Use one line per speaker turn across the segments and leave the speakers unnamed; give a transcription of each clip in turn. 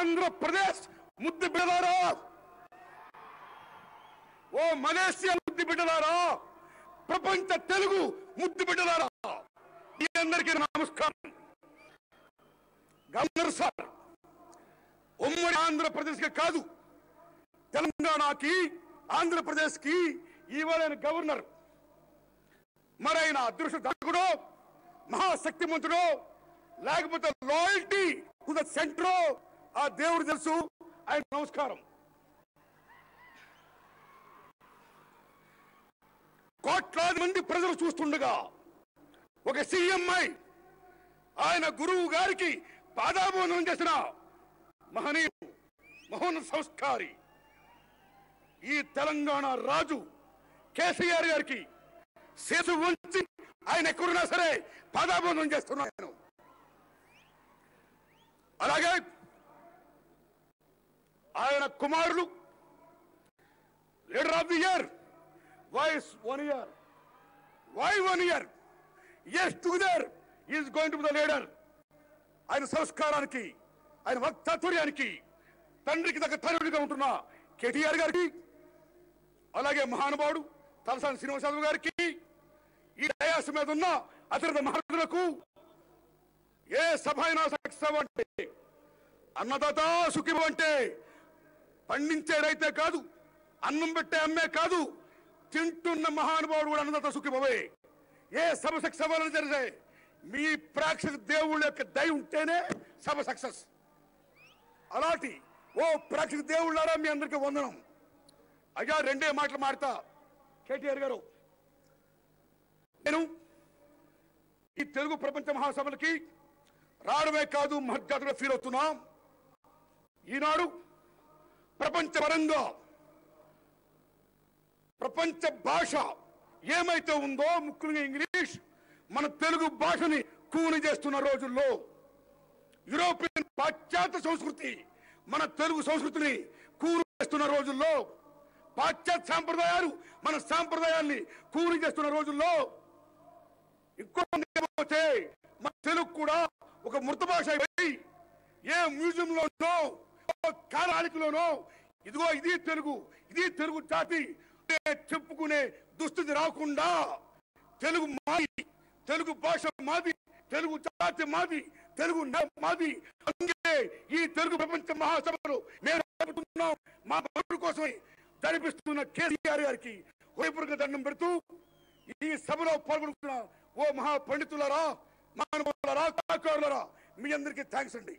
ఆంధ్రప్రదేశ్ ముద్దు బిడ్డలారా, ఓ మలేషియా ముద్దు బిడ్డలారా, ప్రపంచ తెలుగు ముద్దు బిడ్డలారా, మీ అందరికీ నమస్కారం. గవర్నర్ సార్, ఉమ్మడి ఆంధ్రప్రదేశ్ కి కాదు, తెలంగాణకి, ఆంధ్రప్రదేశ్ కి ఇవాళ గవర్నర్. మరి ఆయన అదృష్టవంతుడో, మహాశక్తిమంతుడో, లేకపోతే లాయల్టీ టు ద సెంటర్, ఆ దేవుడు తెలుసు. ఆయన నమస్కారం. కోట్లాది మంది ప్రజలు చూస్తుండగా ఒక సీఎంఐ ఆయన గురువు గారికి పాదాభివందనం చేసిన మహనీయుడు, మహోన్నత సంస్కారి ఈ తెలంగాణ రాజు కేసీఆర్ గారికి శేషు వంచి ఆయన ఎక్కడున్నా సరే పాదాభివందనం చేస్తున్నాను. అలాగే ఆయన కుమారులు leader of the year, voice 1 year, why 1 year? Yes, together he is going to be the leader. ఆయన సంస్కారానికి, ఆయన వక్తత్వర్యానికి తండ్రికి తగ్గ తరుడిగా ఉంటున్న కేటీఆర్ గారికి, అలాగే మహానుభావుడు తలసాని శ్రీనివాసరావు గారికి, ఈ డయాస్ మీద ఉన్న అతిరథ మహారథులకు, ఏ సభ అయినా సక్సెస్ అంటే అన్నదాత సుఖిభవ అంటే పండించే రైతే కాదు, అన్నం పెట్టే అమ్మే కాదు, తింటున్న మహానుభావుడు కూడా అన్నదాత సుఖిభవే. ఏ సభ సక్సెస్ అవ్వాలని జరిగే మీ ప్రేక్షక దేవుళ్ళ యొక్క దయ ఉంటేనే సభ సక్సెస్. అలాంటి ఓ ప్రేక్షక దేవుళ్ళారా మీ అందరికీ వందనం. అయ్యా, 2 మాటలు మాడతా. కేటీఆర్ గారు, నేను ఈ తెలుగు ప్రపంచ మహాసభలకి రావడమే కాదు, మహర్జాతగా ఫీల్ అవుతున్నాం. ఈనాడు ప్రపంచపరంగా ప్రపంచ భాష ఏమైతే ఉందో, ముఖ్యంగా ఇంగ్లీష్, మన తెలుగు భాషని కూని చేస్తున్న రోజుల్లో, యూరోపియన్ పాశ్చాత్య సంస్కృతి మన తెలుగు సంస్కృతిని కూని చేస్తున్న రోజుల్లో, పాశ్చాత్య సాంప్రదాయాలు మన సాంప్రదాయాల్ని కూని చేస్తున్న రోజుల్లో, ఇంకోతే మన తెలుగు కూడా ఒక మృత భాష అయిపోయి ఏ మ్యూజియంలోనో, కాలానికలోనో ఇదిగో ఇది తెలుగు, ఇది తెలుగు జాతి చెప్పుకునే దుస్థితి రాకుండా, తెలుగు మాది, తెలుగు భాష మాది, తెలుగు జాతి మాది, తెలుగు మాది. అందుకే ఈ తెలుగు ప్రపంచ మహాసభలు మేము జరుపుతున్నాం. మా భక్తుల కోసమే జరిపిస్తున్న కేసీఆర్ గారికి హృదయపూర్వక దండం పెడుతూ, ఈ సభలో పాల్గొంటున్న ఓ మహా పండితులారా, మహానుభావులారా, కళాకారులారా, మీ అందరికీ థ్యాంక్స్ అండి.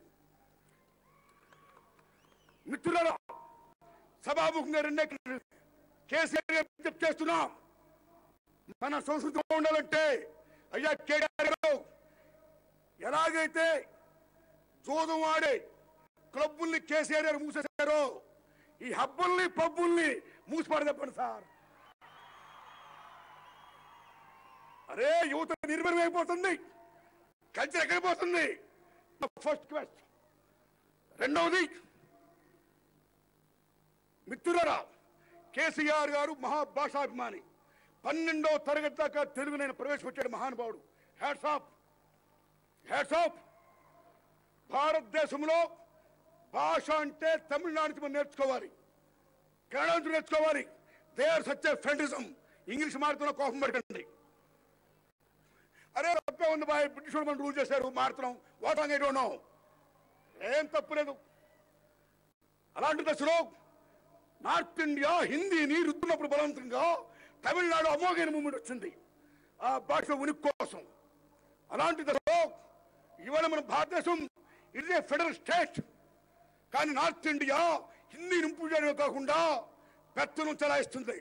మిత్రులారా, సభాముఖంగా 2 కేసీఆర్ గారు విజ్ఞప్తి చేస్తున్నాం. మన సంస్కృతి ఉండాలంటే, అయ్యా కేటీఆర్ గారు, ఎలాగైతే జోదం ఆడే క్లబ్బుల్ని కేసీఆర్ గారు మూసేశారో, ఈ హబ్బుల్ని పబ్బుల్ని మూసిపడదప్పండి సార్. అరే, యువత నిర్భరం అయిపోతుంది, కల్చర్ ఎక్కడిపోతుంది. First question. రెండవది, మిత్రులారా, కేసీఆర్ గారు మహాభాషాభిమాని. 12వ తరగతి దాకా తెలుగు నేను ప్రవేశపెట్టాడు మహానుభావుడు. Hats off, hats off. భారతదేశంలో భాష అంటే తమిళనాడు నుంచి మనం నేర్చుకోవాలి, కన్నడ నుంచి నేర్చుకోవాలి. They are such a fandism. English మారుతున్న కోపం పడకండి. అరే, తప్పే ఉంది బాయ్, బ్రిటిష్ వాళ్ళు మనం రూల్ చేశారు, మారుతున్నాం, వాట్ ఐ డోంట్ నో, ఏం తప్పులేదు. అలాంటి దశలో నార్త్ ఇండియా హిందీని రుద్దున్నప్పుడు బలవంతంగా తమిళనాడు అమోఘైన మూమెంట్ వచ్చింది ఆ భాష ఉనికి కోసం. అలాంటి దశలో ఇవాళ మన భారతదేశం ఇది ఫెడరల్ స్టేట్, కానీ నార్త్ ఇండియా హిందీ నింపు చేయడమే కాకుండా పెత్తనం చెలాయిస్తుంది.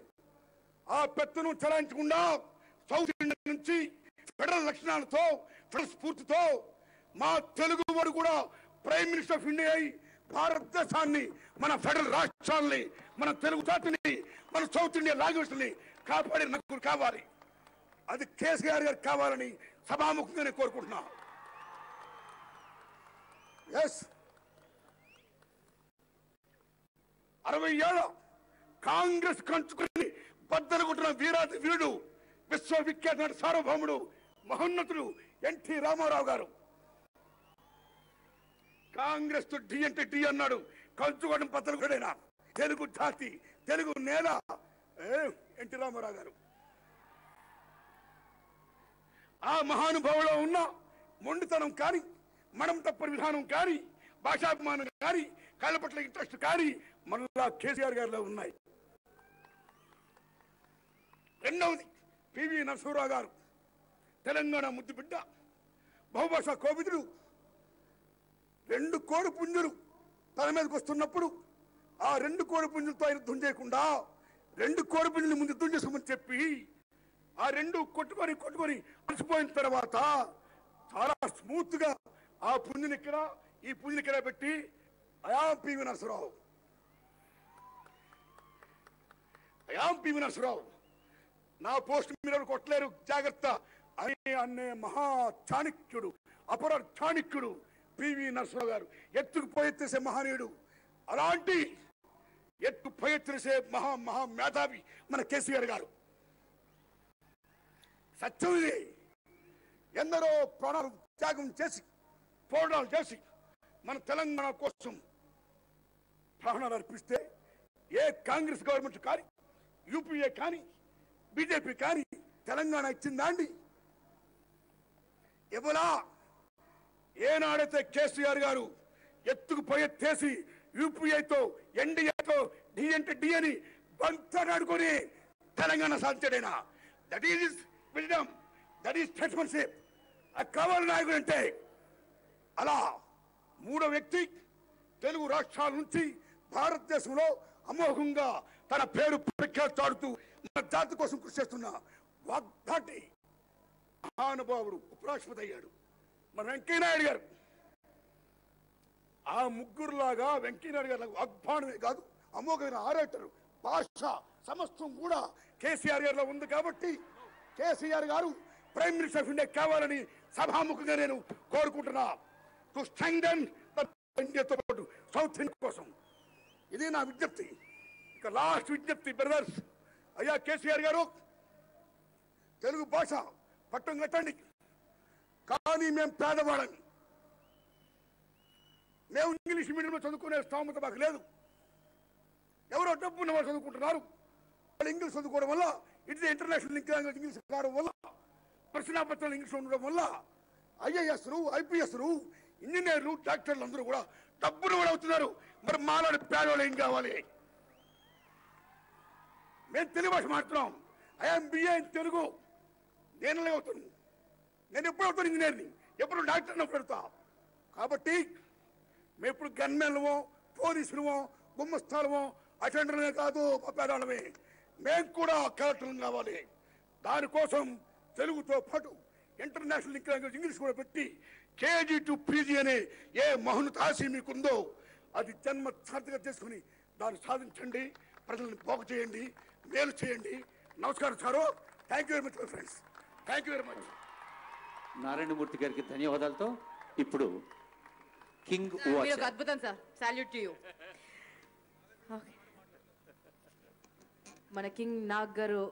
ఆ పెత్తనం చెలాయించకుండా సౌత్ ఇండియా నుంచి ఫెడరల్ లక్షణాలతో, ఫెడరల్ స్ఫూర్తితో మా తెలుగు వాడు కూడా ప్రైమ్ మినిస్టర్ ఆఫ్ ఇండియా అయి భారతదేశాన్ని, మన ఫెడరల్ రాష్ట్రాలని, మన తెలుగు జాతిని, మన సౌత్ ఇండియా లాంగ్వేజ్ ని కాపాడే నక్కులు కావాలి. అది కేసీఆర్ గారు కావాలని సభాముఖంగా నేను కోరుకుంటున్నా. ఎస్, 60 ఏళ్ళ కాంగ్రెస్ కంచుకుని బద్దలు కొట్టిన వీరాది వీరుడు, విశ్వవిఖ్యాత నట సార్వభౌముడు, మహోన్నతుడు ఎన్టీ రామారావు గారు. కాంగ్రెస్ తో డి అంటే డి అన్నాడు. కంచుకోవడం పద్ధతులు కూడా తెలుగు జాతి, తెలుగు నేల ఎన్టీ రామారావు గారు. ఆ మహానుభావులో ఉన్న మొండితనం కానీ, మనం తప్పని విధానం కానీ, భాషాభిమానం కానీ, కళ్ళ పట్ల ఇంట్రెస్ట్ కానీ మనలా కేసీఆర్ గారిలో ఉన్నాయి. రెండవది పివి నరసింహారావు గారు, తెలంగాణ ముద్దు బిడ్డ, బహుభాషా కోవిదుడు. 2 కోడి పుంజులు తన మీదకి వస్తున్నప్పుడు ఆ 2 కోడి పుంజులతో ఆయన యుద్ధం చేయకుండా 2 కోడి పుంజులు ముందు యుద్ధం చేసుకోమని చెప్పి ఆ 2 కొట్టుకొని అలసిపోయిన తర్వాత చాలా స్మూత్ గా ఆ పుంజుని ఇక్కడ, ఈ పుంజుని ఇక్కడ పెట్టి అయాం పివి నరసింహారావు, అయాం పివి నరసింహారావు, నా పోస్ట్ మీరు కొట్టలేరు జాగ్రత్త అని అనే మహా చాణక్యుడు, అపర చాణక్యుడు పివి నరసింహారావు గారు. ఎత్తుకు పోయెత్తేసే మహనీయుడు. అలాంటి ఎత్తు పోయెత్తేసే మహా మేధావి మన కేసీఆర్ గారు. సత్యం ఇది. ఎందరో ప్రాణాలు త్యాగం చేసి, పోరాటాలు చేసి మన తెలంగాణ కోసం ప్రాణాలు అర్పిస్తే ఏ కాంగ్రెస్ గవర్నమెంట్ కానీ, యూపీఏ కానీ, బీజేపీ కానీ తెలంగాణ ఇచ్చిందా అండి? ఇవ్వలా. ఏనాడైతే కేసీఆర్ గారు ఎత్తుకు పోయెత్తేసి యూపీఐతో, ఎన్డీఏతో డి అంటే డి అని బంతాడుకొని తెలంగాణ సాధించాడైనా, that is wisdom, that is statesmanship. అది కావాలి నాయకుడు అంటే. అలా 3వ వ్యక్తి తెలుగు రాష్ట్రాల నుంచి భారతదేశంలో అమోఘంగా తన పేరు ప్రఖ్యాతి చాడుతూ మన జాతి కోసం కృషి చేస్తున్న వాగ్దాటి మహానుభావుడు ఉపరాష్ట్రపతి అయ్యాడు మన వెంకయ్యనాయుడు గారు. ఆ ముగ్గురులాగా వెంకయ్యనాయుడు గారు వాగ్బాణమే కాదు, అమోఘమైన ఆరేటరు, భాష సమస్తం కూడా కేసీఆర్ గారిలో ఉంది. కాబట్టి కేసీఆర్ గారు ప్రైమ్ మినిస్టర్ ఆఫ్ ఇండియా కావాలని సభాముఖంగా నేను కోరుకుంటున్నా. టు స్ట్రెంగ్థెన్ ఇండియాతో పాటు సౌత్ ఇండియా కోసం. ఇది నా విజ్ఞప్తి. ఇక లాస్ట్ విజ్ఞప్తి బ్రదర్స్. అయ్యా కేసీఆర్ గారు, తెలుగు భాష పట్టం కట్టండి. కానీ మేము పేదవాళ్ళని, మేము ఇంగ్లీష్ మీడియంలో చదువుకునే స్థామత మాకు లేదు. ఎవరో డబ్బు ఉన్న వాళ్ళు చదువుకుంటున్నారు. వాళ్ళు ఇంగ్లీష్ చదువుకోవడం వల్ల, it international link language English కావడం వల్ల, ప్రశ్నాపత్రాలు ఇంగ్లీష్ ఉండడం వల్ల ఐఏఎస్లు, ఐపీఎస్లు, ఇంజనీర్లు, డాక్టర్లు అందరూ కూడా డబ్బులు కూడా అవుతున్నారు. మరి మాలాడు పేదవాళ్ళు ఏం కావాలి? మేము తెలుగు భాష మాట్లాడుతున్నాం. I'm BA in Telugu. నేను అవుతాను. నేను ఎప్పుడు అవుతాను ఇంజనీర్ని, ఎప్పుడు డాక్టర్ని పెడతా. కాబట్టి మేము ఇప్పుడు గన్మెన్లమో, పోలీసులమో, గుమ్మస్తాలమో, అటెండర్లే కాదు, పేదవాళ్ళమే. మేము కూడా కలెక్టర్లు కావాలి. దానికోసం తెలుగుతో పాటు ఇంటర్నేషనల్ లింక్ లాంగ్వేజ్ ఇంగ్లీష్ కూడా పెట్టి కేజీ టు పీజీ అనే ఏ మహోన్నత ఆశయం మీకుందో అది జన్మ సార్థకత చేసుకుని దాన్ని సాధించండి. ప్రజలను బాగు చేయండి, మేలు చేయండి. నమస్కారం sir. Thank you very much my friends. Thank you very much.
Narayanamurthy గారికి ధన్యవాదాలతో ఇప్పుడు కింగ్
అద్భుతం సార్. Salute to you. మన కింగ్ నాగ్ గారు